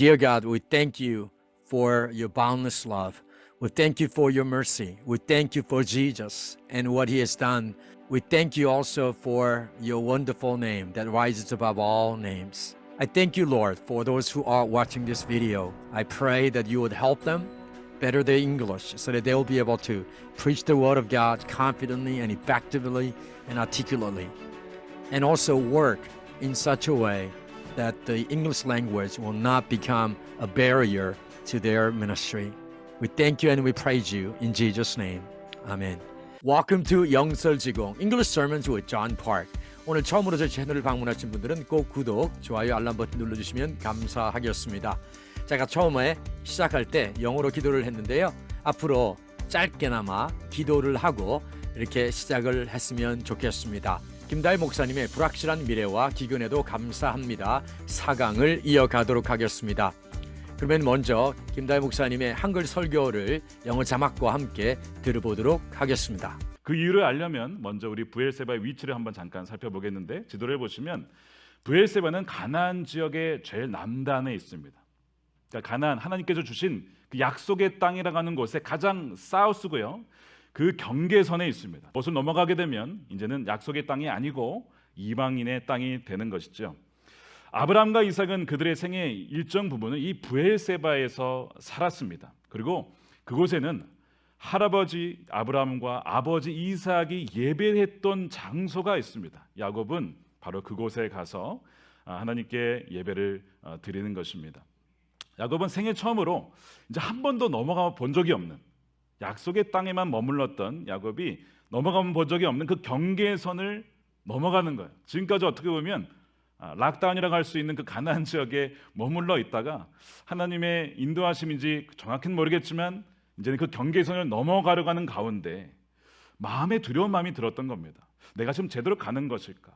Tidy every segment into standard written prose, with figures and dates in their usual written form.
dear God, we thank you for your boundless love. We thank you for your mercy. We thank you for Jesus and what he has done. We thank you also for your wonderful name that rises above all names. I thank you, Lord, for those who are watching this video. I pray that you would help them better their English so that they will be able to preach the word of God confidently and effectively and articulately, and also work in such a way that the English language will not become a barrier to their ministry. We thank you and we praise you in Jesus' name. Amen. Welcome to 영설지공 English Sermons with John Park. 오늘 처음으로 제 채널을 방문하신 분들은 꼭 구독, 좋아요, 알람 버튼 눌러주시면 감사하겠습니다. 제가 처음에 시작할 때 영어로 기도를 했는데요. 앞으로 짧게나마 기도를 하고 이렇게 시작을 했으면 좋겠습니다. 김다일 목사님의 불확실한 미래와 기근에도 감사합니다. 4강을 이어가도록 하겠습니다. 그러면 먼저 김다일 목사님의 한글 설교를 영어 자막과 함께 들어보도록 하겠습니다. 그 이유를 알려면 먼저 우리 브엘세바의 위치를 한번 잠깐 살펴보겠는데, 지도를 보시면 브엘세바는 가나안 지역의 제일 남단에 있습니다. 그러니까 가나안, 하나님께서 주신 그 약속의 땅이라고 하는 곳에 가장 사우스고요. 그 경계선에 있습니다. 그곳을 넘어가게 되면 이제는 약속의 땅이 아니고 이방인의 땅이 되는 것이죠. 아브라함과 이삭은 그들의 생의 일정 부분을 이 브엘세바에서 살았습니다. 그리고 그곳에는 할아버지 아브라함과 아버지 이삭이 예배했던 장소가 있습니다. 야곱은 바로 그곳에 가서 하나님께 예배를 드리는 것입니다. 야곱은 생애 처음으로 이제 한 번도 넘어가 본 적이 없는, 약속의 땅에만 머물렀던 야곱이 넘어가 본 적이 없는 그 경계선을 넘어가는 거예요. 지금까지 어떻게 보면 락다운이라고 할 수 있는 그 가나안 지역에 머물러 있다가 하나님의 인도하심인지 정확히는 모르겠지만 이제는 그 경계선을 넘어가려고 하는 가운데 마음에 두려운 마음이 들었던 겁니다. 내가 지금 제대로 가는 것일까?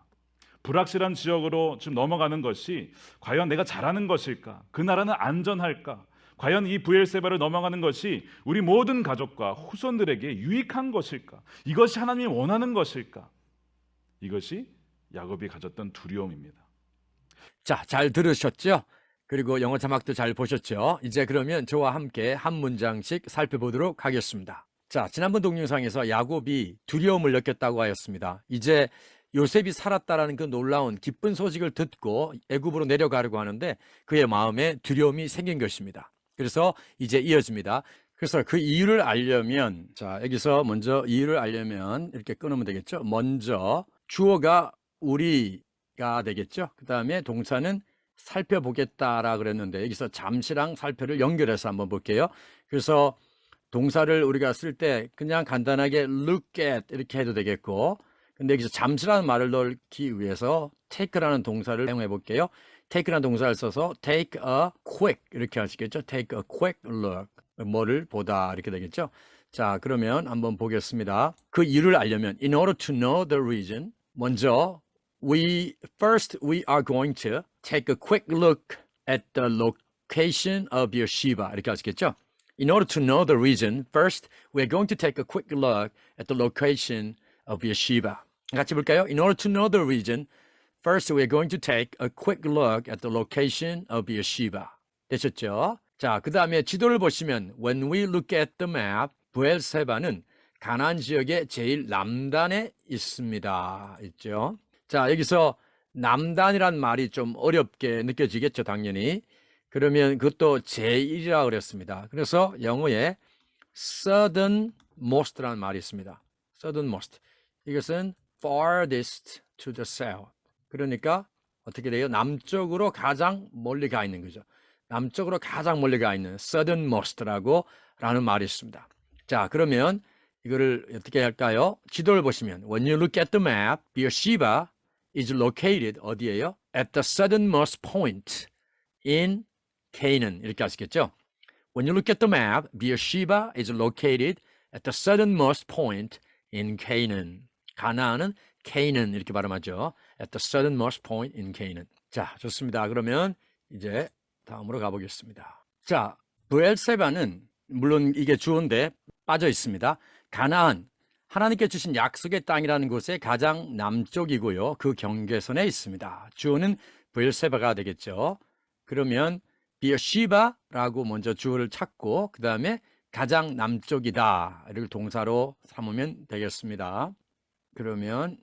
불확실한 지역으로 지금 넘어가는 것이 과연 내가 잘하는 것일까? 그 나라는 안전할까? 과연 이 브엘세바를 넘어가는 것이 우리 모든 가족과 후손들에게 유익한 것일까? 이것이 하나님이 원하는 것일까? 이것이 야곱이 가졌던 두려움입니다. 자, 잘 들으셨죠? 그리고 영어 자막도 잘 보셨죠? 이제 그러면 저와 함께 한 문장씩 살펴보도록 하겠습니다. 자, 지난번 동영상에서 야곱이 두려움을 느꼈다고 하였습니다. 이제 요셉이 살았다라는 그 놀라운 기쁜 소식을 듣고 애굽으로 내려가려고 하는데 그의 마음에 두려움이 생긴 것입니다. 그래서 이제 이어집니다. 그래서 그 이유를 알려면, 자, 여기서 먼저 이유를 알려면 이렇게 끊으면 되겠죠? 먼저 주어가 우리가 되겠죠? 그 다음에 동사는 살펴보겠다라 그랬는데 여기서 잠시랑 살펴를 연결해서 한번 볼게요. 그래서 동사를 우리가 쓸 때 그냥 간단하게 look at 이렇게 해도 되겠고, 근데 여기서 잠시라는 말을 넣기 위해서 take라는 동사를 사용해 볼게요. take라는 동사를 써서 take a quick 이렇게 하시겠죠? take a quick look, 뭐를 보다 이렇게 되겠죠? 자, 그러면 한번 보겠습니다. 그 이유를 알려면 in order to know the reason, 먼저 we are going to take a quick look at the location of Beersheba 이렇게 하시겠죠? In order to know the reason, first we are going to take a quick look at the location of Beersheba. 같이 볼까요? In order to know the reason, first we are going to take a quick look at the location of Beersheba. 되셨죠? 자, 그 다음에 지도를 보시면 when we look at the map, 브엘세바는 가나안 지역의 제일 남단에 있습니다. 있죠? 자, 여기서 남단이란 말이 좀 어렵게 느껴지겠죠, 당연히. 그러면 그것도 제1이라고 그랬습니다. 그래서 영어에 southernmost라는 말이 있습니다. southernmost. 이것은 farthest to the south. 그러니까 어떻게 돼요? 남쪽으로 가장 멀리 가 있는 거죠. 남쪽으로 가장 멀리 가 있는 southernmost라고 라는 말이 있습니다. 자, 그러면 이거를 어떻게 할까요? 지도를 보시면 when you look at the map, Beersheba is located 어디예요? At the southernmost point in Canaan 이렇게 하시겠죠? When you look at the map, Beersheba is located at the southernmost point in Canaan. 가나안은 Canaan 이렇게 발음하죠. At the southernmost point in Canaan. 자, 좋습니다. 그러면 이제 다음으로 가보겠습니다. 자, 브엘세바는 물론 이게 주어인데 빠져 있습니다. 가나안, 하나님께 주신 약속의 땅이라는 곳의 가장 남쪽이고요. 그 경계선에 있습니다. 주어는 브엘세바가 되겠죠. 그러면 비어시바라고 먼저 주어를 찾고 그 다음에 가장 남쪽이다를 동사로 삼으면 되겠습니다. 그러면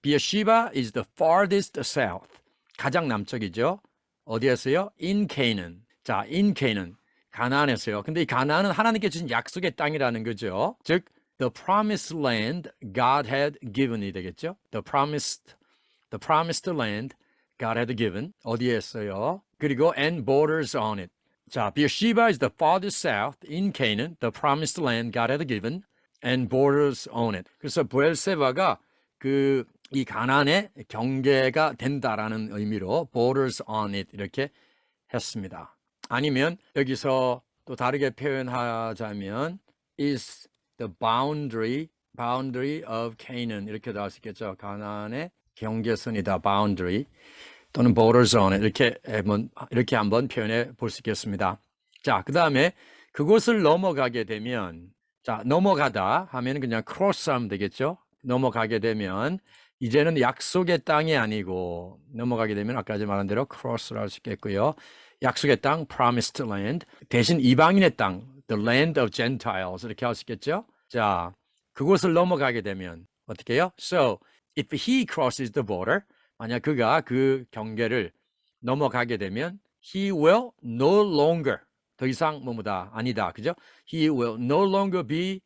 비어시바 is the farthest south. 가장 남쪽이죠. 어디에서요? In Canaan. 자, in Canaan. 가나안에서요. 근데 이 가나안은 하나님께 주신 약속의 땅이라는 거죠. 즉 the promised land God had given이 되겠죠. The promised land God had given. 어디에 있어요? 그리고 and borders on it. 자, Beersheba is the farthest south in Canaan, the promised land God had given, and borders on it. 그래서 부엘세바가 이 가나안의 경계가 된다라는 의미로 borders on it 이렇게 했습니다. 아니면 여기서 또 다르게 표현하자면 is the boundary of Canaan 이렇게 나올 수 있겠죠. 가나안의 경계선이다, boundary 또는 borders on it 이렇게 한번 표현해 볼 수 있겠습니다. 자, 그 다음에 그곳을 넘어가게 되면 자, 넘어가다 하면 그냥 cross 하면 되겠죠. 넘어가게 되면 이제는 약속의 땅이 아니고 넘어가게 되면 아까 말한 대로 cross를 할 수 있겠고요. 약속의 땅, promised land, 대신 이방인의 땅, the land of Gentiles 이렇게 할 수 있겠죠. 자, 그곳을 넘어가게 되면 어떻게 해요? So, if he crosses the border, 만약 그가 그 경계를 넘어가게 되면 he will no longer, 더 이상 뭐뭐다, 아니다, 그죠? He will no longer be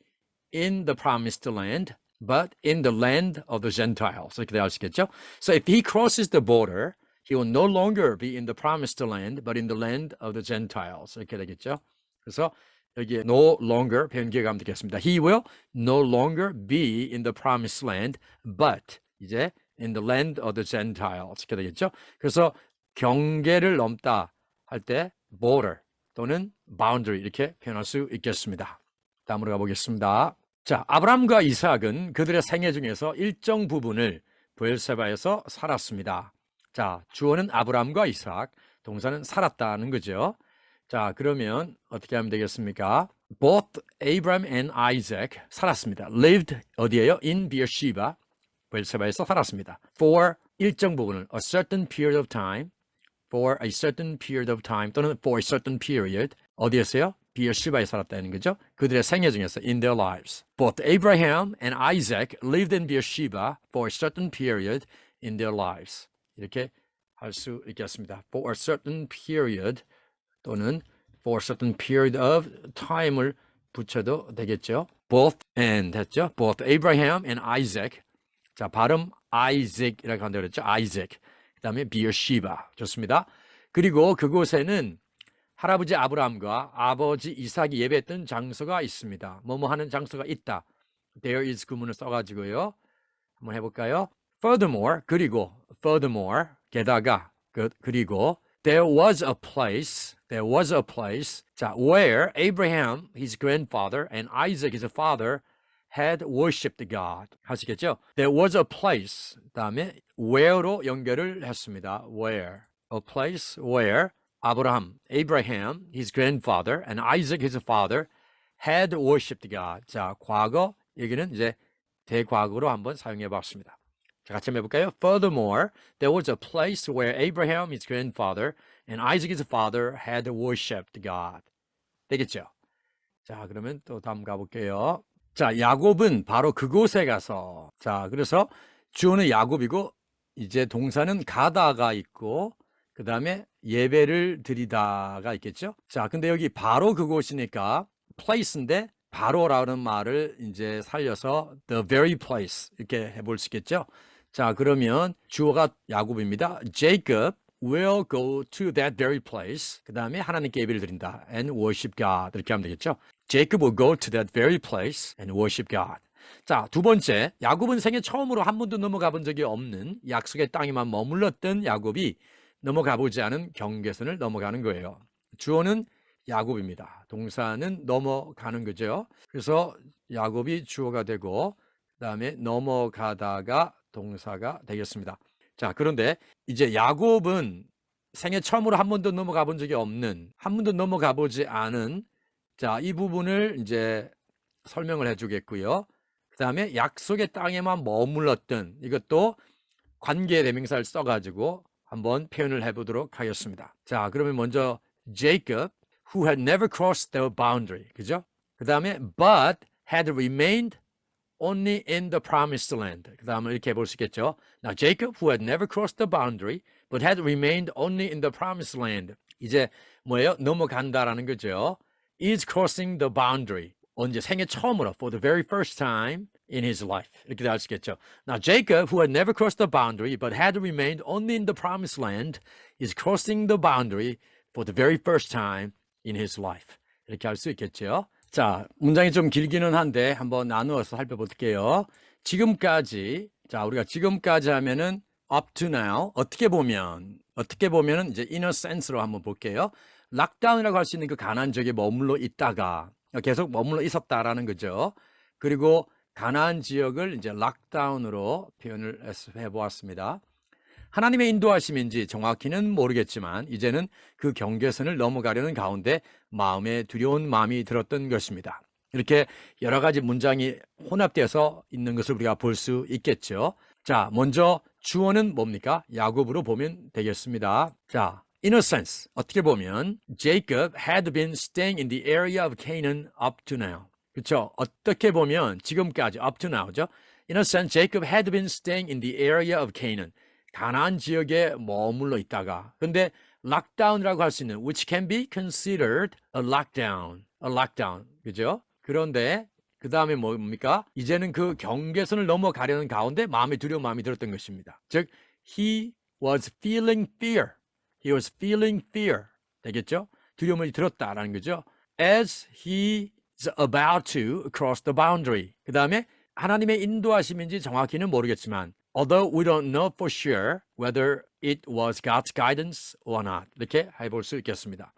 in the promised land, but in the land of the Gentiles. 이렇게 할 수 있겠죠? So if he crosses the border, he will no longer be in the promised land, but in the land of the Gentiles. 이렇게 되겠죠? 그래서 여기에 no longer 변기가 되겠습니다. He will no longer be in the promised land, but 이제 in the land of the Gentiles. 이렇게 되겠죠? 그래서 경계를 넘다 할 때 border 또는 boundary 이렇게 표현할 수 있겠습니다. 다음으로 가보겠습니다. 자, 아브람과 이삭은 그들의 생애 중에서 일정 부분을 브엘세바에서 살았습니다. 자, 주어는 아브람과 이삭, 동사는 살았다는 거죠. 자, 그러면 어떻게 하면 되겠습니까? Both Abraham and Isaac 살았습니다. Lived 어디예요? In Beersheba, 브엘세바에서 살았습니다. For 일정 부분을 a certain period of time, for a certain period of time 또는 for a certain period 어디에서요? 비어시바에 살았다는 거죠. 그들의 생애 중에서 in their lives. Both Abraham and Isaac lived in Beersheba for a certain period in their lives. 이렇게 할 수 있겠습니다. For a certain period 또는 for a certain period of time을 붙여도 되겠죠. Both and 했죠. Both Abraham and Isaac. 자, 발음 Isaac이라고 한다고 그랬죠. Isaac. 그 다음에 Beersheba. 좋습니다. 그리고 그곳에는 할아버지 아브라함과 아버지 이삭이 예배했던 장소가 있습니다. 뭐뭐 하는 장소가 있다. There is 구문을 써가지고요. 한번 해볼까요? Furthermore, 그리고 furthermore, 게다가 그리고 there was a place 자, where Abraham, his grandfather, and Isaac, his father, had worshipped God. 하시겠죠? There was a place, 다음에 where로 연결을 했습니다. Where, a place where Abraham, his grandfather, and Isaac, his father, had worshipped God. 자, 과거 여기는 이제 대과거로 한번 사용해 봤습니다. 자, 같이 한번 해볼까요? Furthermore, there was a place where Abraham, his grandfather, and Isaac, his father, had worshipped God. 되겠죠? 자, 그러면 또 다음 가볼게요. 자, 야곱은 바로 그곳에 가서 자, 그래서 주어는 야곱이고 이제 동사는 가다가 있고 그 다음에 예배를 드리다가 있겠죠. 자, 근데 여기 바로 그곳이니까 place인데 바로라는 말을 이제 살려서 the very place 이렇게 해볼 수 있겠죠. 자, 그러면 주어가 야곱입니다. Jacob will go to that very place. 그 다음에 하나님께 예배를 드린다. And worship God. 이렇게 하면 되겠죠. Jacob will go to that very place and worship God. 자, 두 번째, 야곱은 생애 처음으로 한 번도 넘어가 본 적이 없는 약속의 땅에만 머물렀던 야곱이 넘어가 보지 않은 경계선을 넘어가는 거예요. 주어는 야곱입니다. 동사는 넘어가는 거죠. 그래서 야곱이 주어가 되고 그 다음에 넘어가다가 동사가 되겠습니다. 자, 그런데 이제 야곱은 생애 처음으로 한 번도 넘어가 본 적이 없는, 한 번도 넘어가 보지 않은 자, 이 부분을 이제 설명을 해주겠고요. 그 다음에 약속의 땅에만 머물렀던 이것도 관계 대명사를 써가지고 한번 표현을 해보도록 하겠습니다. 자, 그러면 먼저 Jacob, who had never crossed the boundary. 그죠? 그 다음에 but had remained only in the promised land. 그 다음에 이렇게 볼 수 있겠죠. Now Jacob, who had never crossed the boundary, but had remained only in the promised land. 이제 뭐예요? 넘어간다라는 거죠. Is crossing the boundary. 언제 생애 처음으로 for the very first time in his life. 이렇게 할 수 있겠죠. Now Jacob, who had never crossed the boundary, but had remained only in the promised land, is crossing the boundary for the very first time in his life. 이렇게 할 수 있겠죠. 자, 문장이 좀 길기는 한데 한번 나누어서 살펴볼게요. 지금까지, 자, 우리가 지금까지 하면은 up to now, 어떻게 보면은 이제 in a sense로 한번 볼게요. 락다운이라고 할 수 있는 그 가나안 지역에 머물러 있다가 계속 머물러 있었다라는 거죠. 그리고 가나안 지역을 이제 락다운으로 표현을 해보았습니다. 하나님의 인도하심인지 정확히는 모르겠지만 이제는 그 경계선을 넘어가려는 가운데 마음에 두려운 마음이 들었던 것입니다. 이렇게 여러 가지 문장이 혼합되어서 있는 것을 우리가 볼 수 있겠죠. 자, 먼저 주어는 뭡니까? 야곱으로 보면 되겠습니다. 자, in a sense, 어떻게 보면 Jacob had been staying in the area of Canaan up to now. 그렇죠? 어떻게 보면 지금까지 up to now죠. In a sense, Jacob had been staying in the area of Canaan. 가나안 지역에 머물러 있다가 근데 lockdown이라고 할 수 있는 which can be considered a lockdown. 그죠? 그런데 그 다음에 뭡니까? 이제는 그 경계선을 넘어가려는 가운데 마음에 두려운 마음이 들었던 것입니다. 즉, he was feeling fear. 되겠죠? 두려움을 들었다라는 거죠. As he is about to cross the boundary. 그 다음에 하나님의 인도하심인지 정확히는 모르겠지만 although we don't know for sure whether it was God's guidance or not. 이렇게 해볼 수 있겠습니다.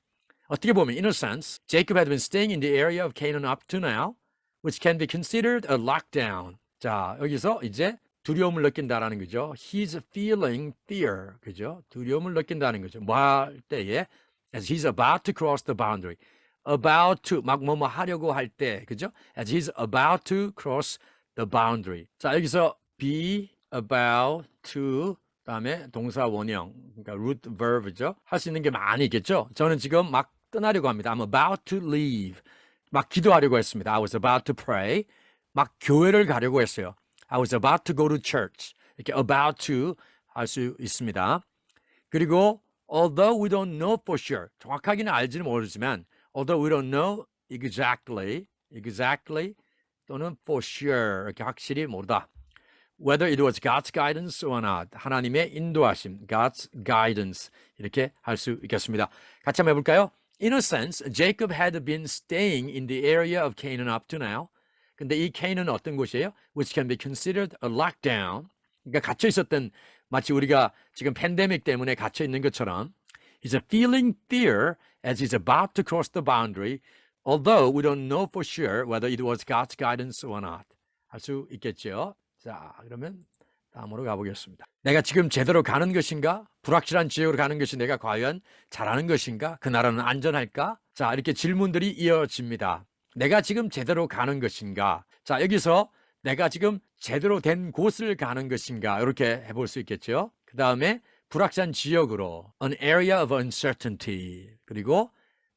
어떻게 보면 in a sense, Jacob had been staying in the area of Canaan up to now, which can be considered a lockdown. 자, 여기서 이제 두려움을 느낀다라는 거죠. He's feeling fear. 그죠? 두려움을 느낀다는 거죠. 뭐 할 때에 as he's about to cross the boundary. about to 막 뭐뭐 하려고 할 때. 그죠? as he's about to cross the boundary. 자, 여기서 be about to 다음에 동사 원형, 그러니까 root verb죠. 할 수 있는 게 많이 있겠죠. 저는 지금 막 떠나려고 합니다. I'm about to leave. 막 기도하려고 했습니다. I was about to pray. 막 교회를 가려고 했어요. I was about to go to church. 이렇게 about to 할 수 있습니다. 그리고 although we don't know for sure. 정확하게는 알지는 모르지만 although we don't know exactly 또는 for sure 이렇게 확실히 모르다. Whether it was God's guidance or not. 하나님의 인도하심, God's guidance 이렇게 할 수 있겠습니다. 같이 한번 해볼까요? In a sense, Jacob had been staying in the area of Canaan up to now. 근데 이 Canaan은 어떤 곳이에요? Which can be considered a lockdown. 그러니까 갇혀 있었던 마치 우리가 지금 팬데믹 때문에 갇혀 있는 것처럼 He's feeling fear as he's about to cross the boundary, although we don't know for sure whether it was God's guidance or not. 할 수 있겠죠. 자, 그러면 다음으로 가보겠습니다. 내가 지금 제대로 가는 것인가? 불확실한 지역으로 가는 것이 내가 과연 잘하는 것인가? 그 나라는 안전할까? 자, 이렇게 질문들이 이어집니다. 내가 지금 제대로 가는 것인가? 자, 여기서 내가 지금 제대로 된 곳을 가는 것인가? 이렇게 해볼 수 있겠죠. 그 다음에 불확실한 지역으로 an area of uncertainty. 그리고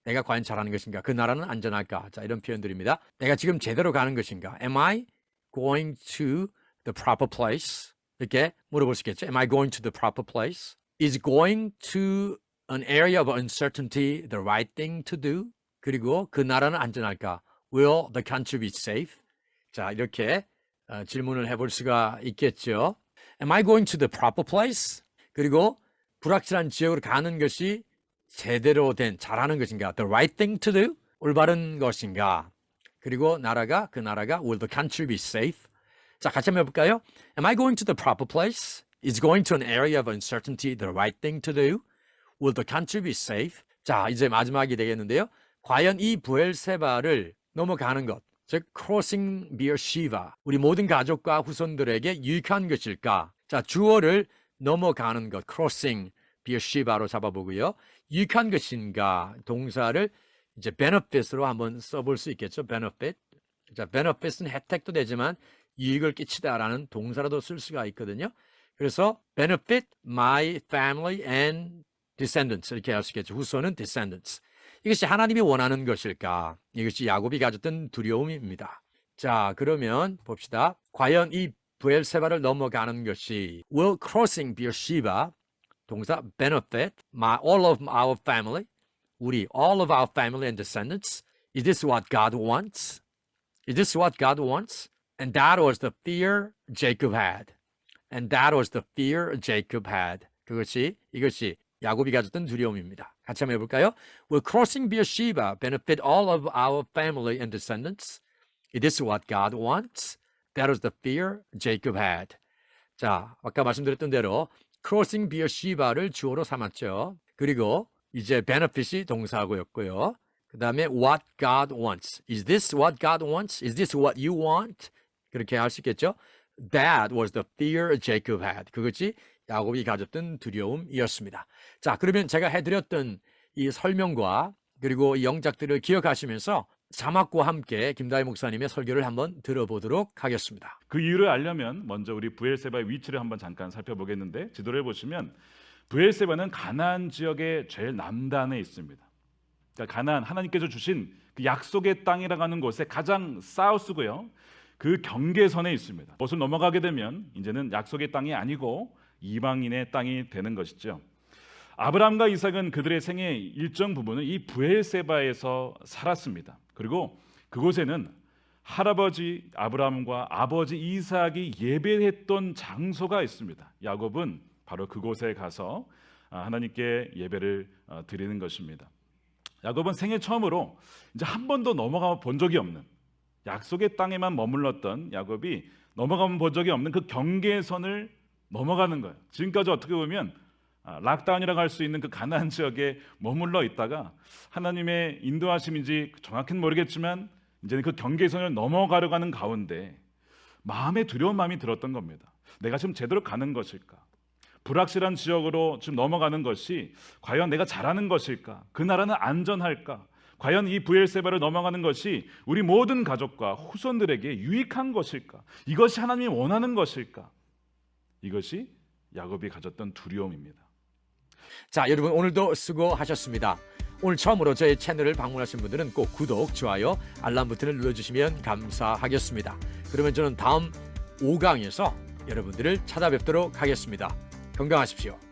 내가 과연 잘하는 것인가? 그 나라는 안전할까? 자, 이런 표현들입니다. 내가 지금 제대로 가는 것인가? Am I going to the proper place? 이렇게 물어볼 수 있겠죠. Am I going to the proper place? Is going to an area of uncertainty the right thing to do? 그리고 그 나라는 안전할까? Will the country be safe? 자, 이렇게 질문을 해볼 수가 있겠죠. Am I going to the proper place? 그리고 불확실한 지역으로 가는 것이 제대로 된 잘하는 것인가? The right thing to do? 올바른 것인가? 그리고 그 나라가 will the country be safe? 자, 같이 한번 해볼까요? Am I going to the proper place? Is going to an area of uncertainty the right thing to do? Will the country be safe? 자, 이제 마지막이 되겠는데요. 과연 이 부엘세바를 넘어가는 것, 즉 crossing Beersheba, 우리 모든 가족과 후손들에게 유익한 것일까? 자, 주어를 넘어가는 것, crossing Beersheba로 잡아보고요. 유익한 것인가? 동사를 이제 benefit으로 한번 써볼 수 있겠죠. benefit. 자, benefit은 혜택도 되지만 유익을 끼치다라는 동사라도 쓸 수가 있거든요. 그래서 benefit my family and descendants 이렇게 할 수 있겠죠. 후손은 descendants. 이것이 하나님이 원하는 것일까? 이것이 야곱이 가졌던 두려움입니다. 자, 그러면 봅시다. 과연 이 브엘세바를 넘어가는 것이 will crossing Beersheba 동사 benefit all of our family? 우리 all of our family and descendants? Is this what God wants? Is this what God wants? And that was the fear Jacob had. And that was the fear Jacob had. 이것이 야곱이 가졌던 두려움입니다. 같이 한번 해볼까요? Will crossing Beersheba benefit all of our family and descendants? Is this what God wants? That was the fear Jacob had. 자, 아까 말씀드렸던 대로 crossing Beersheba를 주어로 삼았죠. 그리고 이제 benefit이 동사고였고요. 그 다음에 what God wants. Is this what God wants? Is this what you want? 그렇게 할 수 있겠죠. That was the fear Jacob had. 그것이 야곱이 가졌던 두려움이었습니다. 자, 그러면 제가 해드렸던 이 설명과 그리고 이 영작들을 기억하시면서 자막과 함께 김다희 목사님의 설교를 한번 들어보도록 하겠습니다. 그 이유를 알려면 먼저 우리 브엘세바의 위치를 한번 잠깐 살펴보겠는데 지도를 보시면 브엘세바는 가나안 지역의 제일 남단에 있습니다. 그러니까 가나안 하나님께서 주신 그 약속의 땅이라고 하는 곳에 가장 사우스고요. 그 경계선에 있습니다. 그것을 넘어가게 되면 이제는 약속의 땅이 아니고 이방인의 땅이 되는 것이죠. 아브라함과 이삭은 그들의 생의 일정 부분을 이 브엘세바에서 살았습니다. 그리고 그곳에는 할아버지 아브라함과 아버지 이삭이 예배했던 장소가 있습니다. 야곱은 바로 그곳에 가서 하나님께 예배를 드리는 것입니다. 야곱은 생애 처음으로 이제 한 번도 넘어가 본 적이 없는 약속의 땅에만 머물렀던 야곱이 넘어가 본 적이 없는 그 경계선을 넘어가는 거예요. 지금까지 어떻게 보면 락다운이라고 할 수 있는 그 가나안 지역에 머물러 있다가 하나님의 인도하심인지 정확히는 모르겠지만 이제는 그 경계선을 넘어가려고 하는 가운데 마음에 두려운 마음이 들었던 겁니다. 내가 지금 제대로 가는 것일까? 불확실한 지역으로 지금 넘어가는 것이 과연 내가 잘하는 것일까? 그 나라는 안전할까? 과연 이 브엘세바를 넘어가는 것이 우리 모든 가족과 후손들에게 유익한 것일까? 이것이 하나님이 원하는 것일까? 이것이 야곱이 가졌던 두려움입니다. 자, 여러분 오늘도 수고하셨습니다. 오늘 처음으로 저희 채널을 방문하신 분들은 꼭 구독, 좋아요, 알람 버튼을 눌러주시면 감사하겠습니다. 그러면 저는 다음 5강에서 여러분들을 찾아뵙도록 하겠습니다. 건강하십시오.